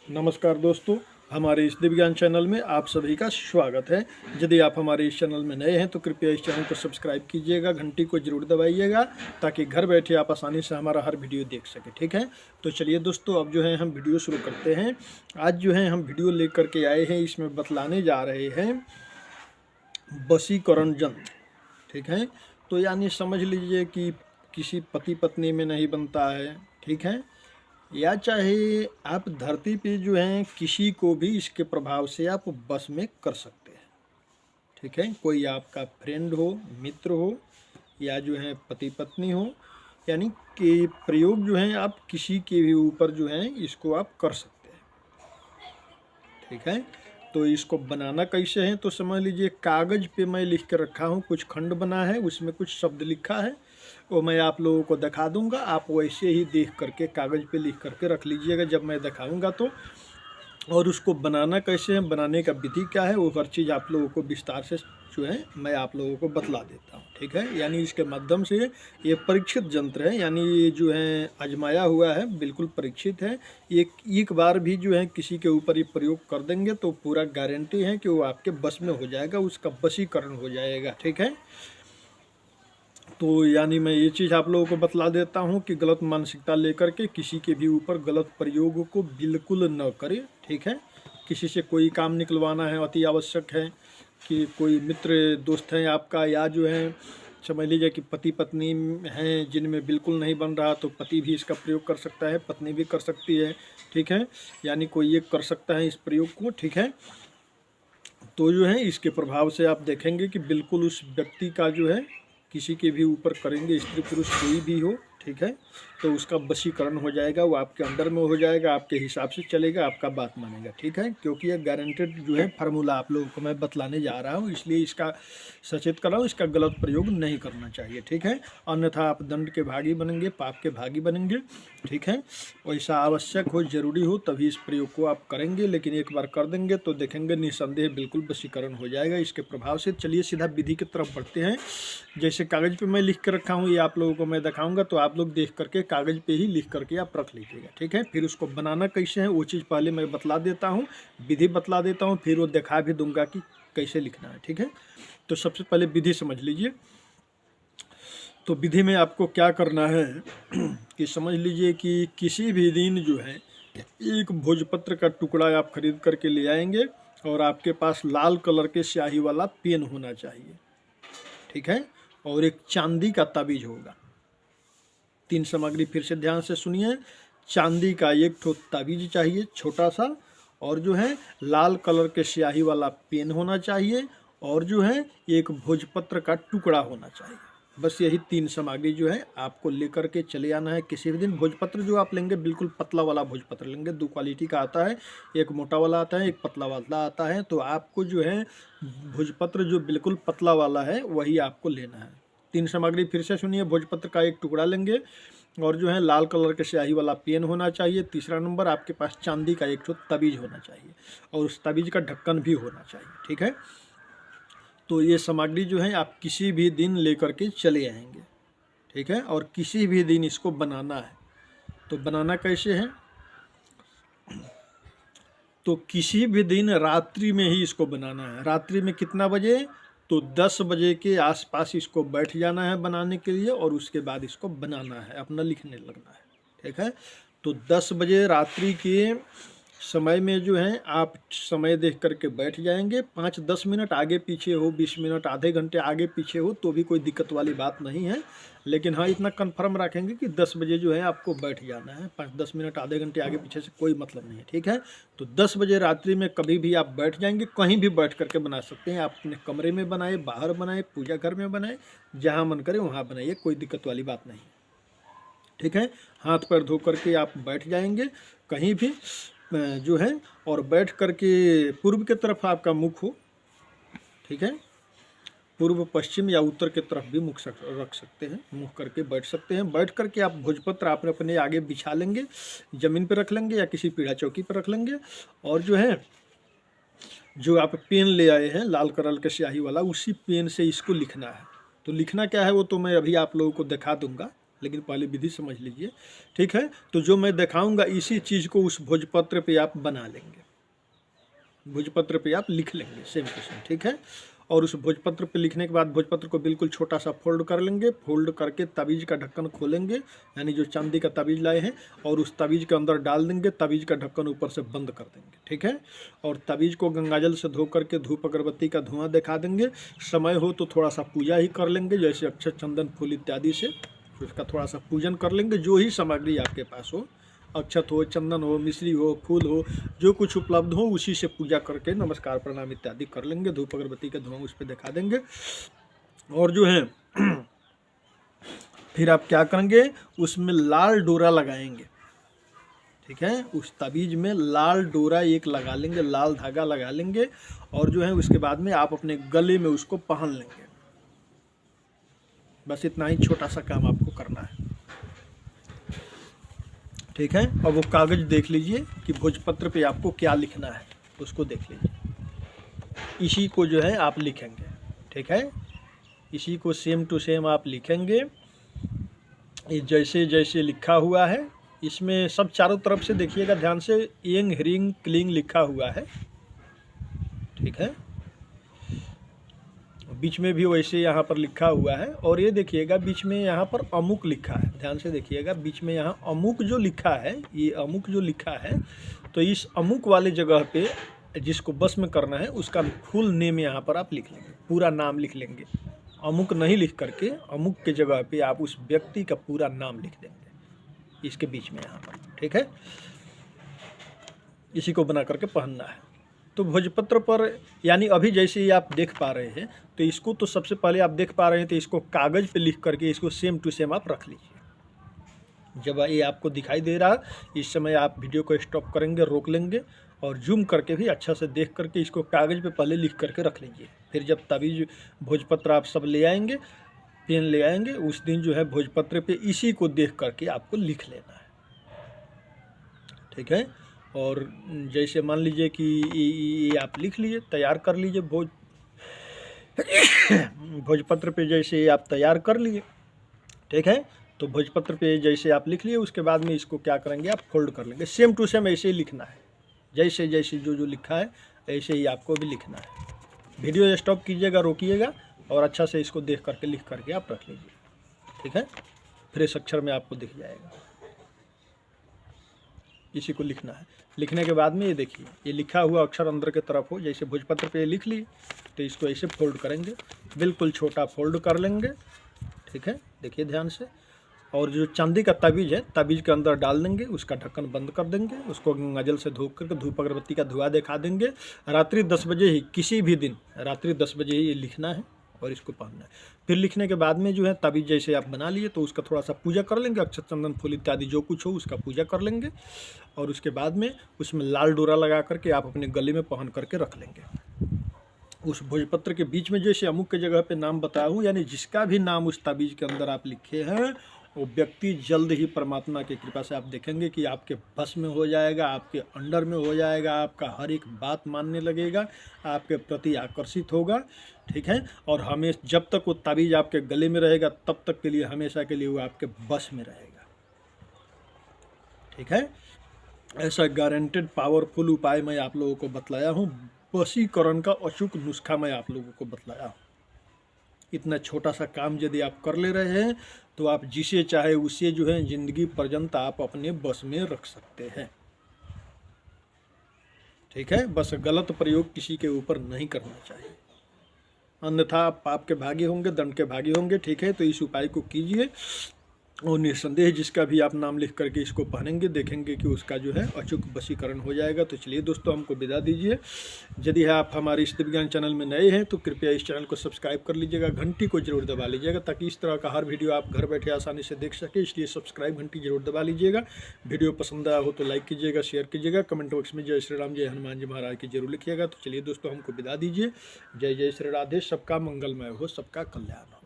नमस्कार दोस्तों, हमारे इस दिव्यज्ञान चैनल में आप सभी का स्वागत है। यदि आप हमारे इस चैनल में नए हैं तो कृपया इस चैनल को सब्सक्राइब कीजिएगा, घंटी को जरूर दबाइएगा ताकि घर बैठे आप आसानी से हमारा हर वीडियो देख सकें। ठीक है, तो चलिए दोस्तों, अब जो है हम वीडियो शुरू करते हैं। आज जो है हम वीडियो लेकर के आए हैं, इसमें बतलाने जा रहे हैं वशीकरण यंत्र। ठीक है, तो यानी समझ लीजिए कि किसी पति पत्नी में नहीं बनता है, ठीक है, या चाहे आप धरती पे जो हैं किसी को भी इसके प्रभाव से आप बस में कर सकते हैं। ठीक है, कोई आपका फ्रेंड हो, मित्र हो, या जो है पति पत्नी हो, यानी कि प्रयोग जो है आप किसी के भी ऊपर जो है इसको आप कर सकते हैं। ठीक है, तो इसको बनाना कैसे है तो समझ लीजिए, कागज़ पे मैं लिख के रखा हूँ, कुछ खंड बना है, उसमें कुछ शब्द लिखा है, वो मैं आप लोगों को दिखा दूंगा। आप वैसे ही देख करके कागज़ पे लिख करके रख लीजिएगा जब मैं दिखाऊंगा तो। और उसको बनाना कैसे है, बनाने का विधि क्या है, वो हर चीज़ आप लोगों को विस्तार से जो है मैं आप लोगों को बतला देता हूँ। ठीक है, यानी इसके माध्यम से ये परीक्षित यंत्र है, यानी ये जो है आजमाया हुआ है, बिल्कुल परीक्षित है। एक बार भी जो है किसी के ऊपर ये प्रयोग कर देंगे तो पूरा गारंटी है कि वो आपके बस में हो जाएगा, उसका वशीकरण हो जाएगा। ठीक है, तो यानी मैं ये चीज़ आप लोगों को बतला देता हूँ कि गलत मानसिकता लेकर के किसी के भी ऊपर गलत प्रयोग को बिल्कुल न करें। ठीक है, किसी से कोई काम निकलवाना है अति आवश्यक है कि कोई मित्र दोस्त हैं आपका, या जो है समझ लीजिए कि पति पत्नी हैं जिनमें बिल्कुल नहीं बन रहा, तो पति भी इसका प्रयोग कर सकता है, पत्नी भी कर सकती है। ठीक है, यानी कोई एक कर सकता है इस प्रयोग को। ठीक है, तो जो है इसके प्रभाव से आप देखेंगे कि बिल्कुल उस व्यक्ति का जो है किसी के भी ऊपर करेंगे, स्त्री पुरुष कोई भी हो, ठीक है, तो उसका वशीकरण हो जाएगा, वो आपके अंडर में हो जाएगा, आपके हिसाब से चलेगा, आपका बात मानेगा। ठीक है, क्योंकि ये गारंटेड जो है फार्मूला आप लोगों को मैं बतलाने जा रहा हूँ, इसलिए इसका सचेत कर रहा हूँ, इसका गलत प्रयोग नहीं करना चाहिए। ठीक है, अन्यथा आप दंड के भागी बनेंगे, पाप के भागी बनेंगे। ठीक है, वैसा आवश्यक हो, जरूरी हो तभी इस प्रयोग को आप करेंगे, लेकिन एक बार कर देंगे तो देखेंगे निसंदेह बिल्कुल वशीकरण हो जाएगा इसके प्रभाव से। चलिए सीधा विधि की तरफ बढ़ते हैं। जैसे कागज़ पे मैं लिख के रखा हूँ, ये आप लोगों को मैं दिखाऊंगा, तो आप लोग देख करके कागज़ पे ही लिख करके आप रख लीजिएगा। ठीक है, फिर उसको बनाना कैसे है वो चीज़ पहले मैं बतला देता हूँ, विधि बतला देता हूँ, फिर वो दिखा भी दूंगा कि कैसे लिखना है। ठीक है, तो सबसे पहले विधि समझ लीजिए। तो विधि में आपको क्या करना है कि समझ लीजिए कि किसी भी दिन जो है एक भोजपत्र का टुकड़ा आप खरीद करके ले आएंगे, और आपके पास लाल कलर के स्याही वाला पेन होना चाहिए। ठीक है, और एक चांदी का ताबीज होगा। 3 सामग्री फिर से ध्यान से सुनिए। चांदी का एक ठो ताबीज चाहिए छोटा सा, और जो है लाल कलर के स्याही वाला पेन होना चाहिए, और जो है एक भोजपत्र का टुकड़ा होना चाहिए। बस यही 3 सामग्री जो है आपको लेकर के चले आना है किसी भी दिन। भोजपत्र जो आप लेंगे बिल्कुल पतला वाला भोजपत्र लेंगे, 2 क्वालिटी का आता है, एक मोटा वाला आता है, एक पतला वाला आता है। तो आपको जो है भोजपत्र जो बिल्कुल पतला वाला है वही आपको लेना है। 3 सामग्री फिर से सुनिए। भोजपत्र का एक टुकड़ा लेंगे, और जो है लाल कलर के स्याही वाला पेन होना चाहिए। तीसरा नंबर, आपके पास चांदी का एक तबीज होना चाहिए, और उस तबीज का ढक्कन भी होना चाहिए। ठीक है, तो ये सामग्री जो है आप किसी भी दिन लेकर के चले आएंगे। ठीक है, और किसी भी दिन इसको बनाना है। तो बनाना कैसे है, तो किसी भी दिन रात्रि में ही इसको बनाना है। रात्रि में कितना बजे, तो 10 बजे के आसपास इसको बैठ जाना है बनाने के लिए, और उसके बाद इसको बनाना है, अपना लिखने लगना है। ठीक है, तो 10 बजे रात्रि के समय में जो है आप समय देख करके बैठ जाएंगे। 5-10 मिनट आगे पीछे हो, 20 मिनट, आधे घंटे आगे पीछे हो तो भी कोई दिक्कत वाली बात नहीं है, लेकिन हाँ इतना कंफर्म रखेंगे कि 10 बजे जो है आपको बैठ जाना है। 5-10 मिनट, आधे घंटे आगे पीछे से कोई मतलब नहीं है। ठीक है, तो 10 बजे रात्रि में कभी भी आप बैठ जाएंगे, कहीं भी बैठ करके बना सकते हैं। आप अपने कमरे में बनाए, बाहर बनाए, पूजा घर में बनाए, जहाँ मन करे वहाँ बनाइए, कोई दिक्कत वाली बात नहीं। ठीक है, हाथ पैर धो करके आप बैठ जाएंगे कहीं भी जो है, और बैठ करके पूर्व की तरफ आपका मुख हो। ठीक है, पूर्व, पश्चिम या उत्तर की तरफ भी मुख रख सकते हैं, मुख करके बैठ सकते हैं। बैठ करके आप भोजपत्र आपने अपने आगे बिछा लेंगे, ज़मीन पर रख लेंगे या किसी पीढ़ा चौकी पर रख लेंगे, और जो है जो आप पेन ले आए हैं लाल कलर के स्याही वाला, उसी पेन से इसको लिखना है। तो लिखना क्या है वो तो मैं अभी आप लोगों को दिखा दूंगा। लेकिन पहले विधि समझ लीजिए, ठीक है। तो जो मैं दिखाऊंगा इसी चीज़ को उस भोजपत्र पे आप बना लेंगे, भोजपत्र पे आप लिख लेंगे सेम टू सेम, ठीक है। और उस भोजपत्र पे लिखने के बाद भोजपत्र को बिल्कुल छोटा सा फोल्ड कर लेंगे, फोल्ड करके तवीज़ का ढक्कन खोलेंगे, यानी जो चांदी का तवीज़ लाए हैं, और उस तवीज़ के अंदर डाल देंगे, तवीज़ का ढक्कन ऊपर से बंद कर देंगे, ठीक है। और तवीज़ को गंगाजल से धो करके धूप अगरबत्ती का धुआं दिखा देंगे। समय हो तो थोड़ा सा पूजा ही कर लेंगे, जैसे अक्षत, चंदन, फूल इत्यादि से उसका थोड़ा सा पूजन कर लेंगे। जो ही सामग्री आपके पास हो, अक्षत हो, चंदन हो, मिश्री हो, फूल हो, जो कुछ उपलब्ध हो उसी से पूजा करके नमस्कार प्रणाम इत्यादि कर लेंगे। धूप अगरबत्ती का धुआं उस पर दिखा देंगे। और जो है फिर आप क्या करेंगे, उसमें लाल डोरा लगाएंगे, ठीक है। उस तवीज में लाल डोरा एक लगा लेंगे, लाल धागा लगा लेंगे। और जो है उसके बाद में आप अपने गले में उसको पहन लेंगे। बस इतना ही छोटा सा काम आपको करना है, ठीक है। और वो कागज़ देख लीजिए कि भोजपत्र पे आपको क्या लिखना है, उसको देख लीजिए। इसी को जो है आप लिखेंगे, ठीक है। इसी को सेम टू सेम आप लिखेंगे, जैसे जैसे लिखा हुआ है। इसमें सब चारों तरफ से देखिएगा ध्यान से, एंग ह्रींग क्लींग लिखा हुआ है, ठीक है। बीच में भी वैसे यहाँ पर लिखा हुआ है। और ये देखिएगा बीच में यहाँ पर अमुक लिखा है, ध्यान से देखिएगा। बीच में यहाँ अमुक जो लिखा है, ये अमुक जो लिखा है, तो इस अमुक वाले जगह पे जिसको बस में करना है उसका फुल नेम यहाँ पर आप लिख लेंगे, पूरा नाम लिख लेंगे। अमुक नहीं लिख करके अमुक के जगह पे आप उस व्यक्ति का पूरा नाम लिख देंगे इसके बीच में यहाँ पर, ठीक है। इसी को बना करके पहनना है। तो भोजपत्र पर, यानी अभी जैसे ये आप देख पा रहे हैं, तो इसको तो सबसे पहले आप देख पा रहे हैं, तो इसको कागज़ पे लिख करके इसको सेम टू सेम आप रख लीजिए। जब ये आपको दिखाई दे रहा, इस समय आप वीडियो को स्टॉप करेंगे, रोक लेंगे, और जूम करके भी अच्छा से देख करके इसको कागज़ पे पहले लिख करके रख लीजिए। फिर जब तवीज भोजपत्र आप सब ले आएंगे, पेन ले आएंगे, उस दिन जो है भोजपत्र पे इसी को देख करके आपको लिख लेना है, ठीक है। और जैसे मान लीजिए कि ये आप लिख लीजिए, तैयार कर लीजिए भोजपत्र पे जैसे आप तैयार कर लिए, ठीक है। तो भोजपत्र पे जैसे आप लिख लिए, उसके बाद में इसको क्या करेंगे, आप फोल्ड कर लेंगे। सेम टू सेम ऐसे ही लिखना है, जैसे जैसे जो जो लिखा है ऐसे ही आपको भी लिखना है। वीडियो स्टॉप कीजिएगा, रोकिएगा, और अच्छा से इसको देख करके लिख करके आप रख लीजिए, ठीक है। फ्रेश अक्षर में आपको दिख जाएगा। इसी को लिखना है। लिखने के बाद में ये देखिए, ये लिखा हुआ अक्षर अंदर की तरफ हो, जैसे भोजपत्र पे लिख ली, तो इसको ऐसे फोल्ड करेंगे, बिल्कुल छोटा फोल्ड कर लेंगे, ठीक है। देखिए ध्यान से। और जो चांदी का तवीज है, तवीज के अंदर डाल देंगे, उसका ढक्कन बंद कर देंगे, उसको गंगाजल से धो करके धूप अगरबत्ती का धुआं दिखा देंगे। रात्रि 10 बजे ही, किसी भी दिन रात्रि 10 बजे ही ये लिखना है और इसको पहनना है। फिर लिखने के बाद में जो है तवीज जैसे आप बना लिए, तो उसका थोड़ा सा पूजा कर लेंगे, अक्षत, चंदन, फूल इत्यादि जो कुछ हो उसका पूजा कर लेंगे। और उसके बाद में उसमें लाल डोरा लगा करके आप अपने गले में पहन करके रख लेंगे। उस भोजपत्र के बीच में जैसे अमुक के जगह पे नाम बताया हूँ, यानी जिसका भी नाम उस ताबीज़ के अंदर आप लिखे हैं, वो व्यक्ति जल्द ही परमात्मा की कृपा से आप देखेंगे कि आपके बस में हो जाएगा, आपके अंडर में हो जाएगा, आपका हर एक बात मानने लगेगा, आपके प्रति आकर्षित होगा, ठीक है। और हमें जब तक वो ताबीज़ आपके गले में रहेगा तब तक के लिए, हमेशा के लिए वो आपके बस में रहेगा, ठीक है। ऐसा गारंटेड पावरफुल उपाय मैं आप लोगों को बतलाया हूँ। वशीकरण का अचूक नुस्खा मैं आप लोगों को बतलाया हूँ। इतना छोटा सा काम यदि आप कर ले रहे हैं तो आप जिसे चाहे उसे जो है जिंदगी पर्यंत आप अपने बस में रख सकते हैं, ठीक है। बस गलत प्रयोग किसी के ऊपर नहीं करना चाहिए, अन्यथा आप पाप के भागी होंगे, दंड के भागी होंगे, ठीक है। तो इस उपाय को कीजिए और निस्संदेह जिसका भी आप नाम लिख करके इसको पहनेंगे, देखेंगे कि उसका जो है अचूक वशीकरण हो जाएगा। तो चलिए दोस्तों, हमको विदा दीजिए। यदि आप हमारे इष्ट विज्ञान चैनल में नए हैं तो कृपया इस चैनल को सब्सक्राइब कर लीजिएगा, घंटी को जरूर दबा लीजिएगा, ताकि इस तरह का हर वीडियो आप घर बैठे आसानी से देख सके। इसलिए सब्सक्राइब घंटी जरूर दबा लीजिएगा। वीडियो पसंद आया हो तो लाइक कीजिएगा, शेयर कीजिएगा, कमेंट बॉक्स में जय श्री राम, जय हनुमान जी महाराज की जरूर लिखिएगा। तो चलिए दोस्तों, हमको विदा दीजिए। जय जय श्री राधे। सबका मंगलमय हो, सबका कल्याण हो।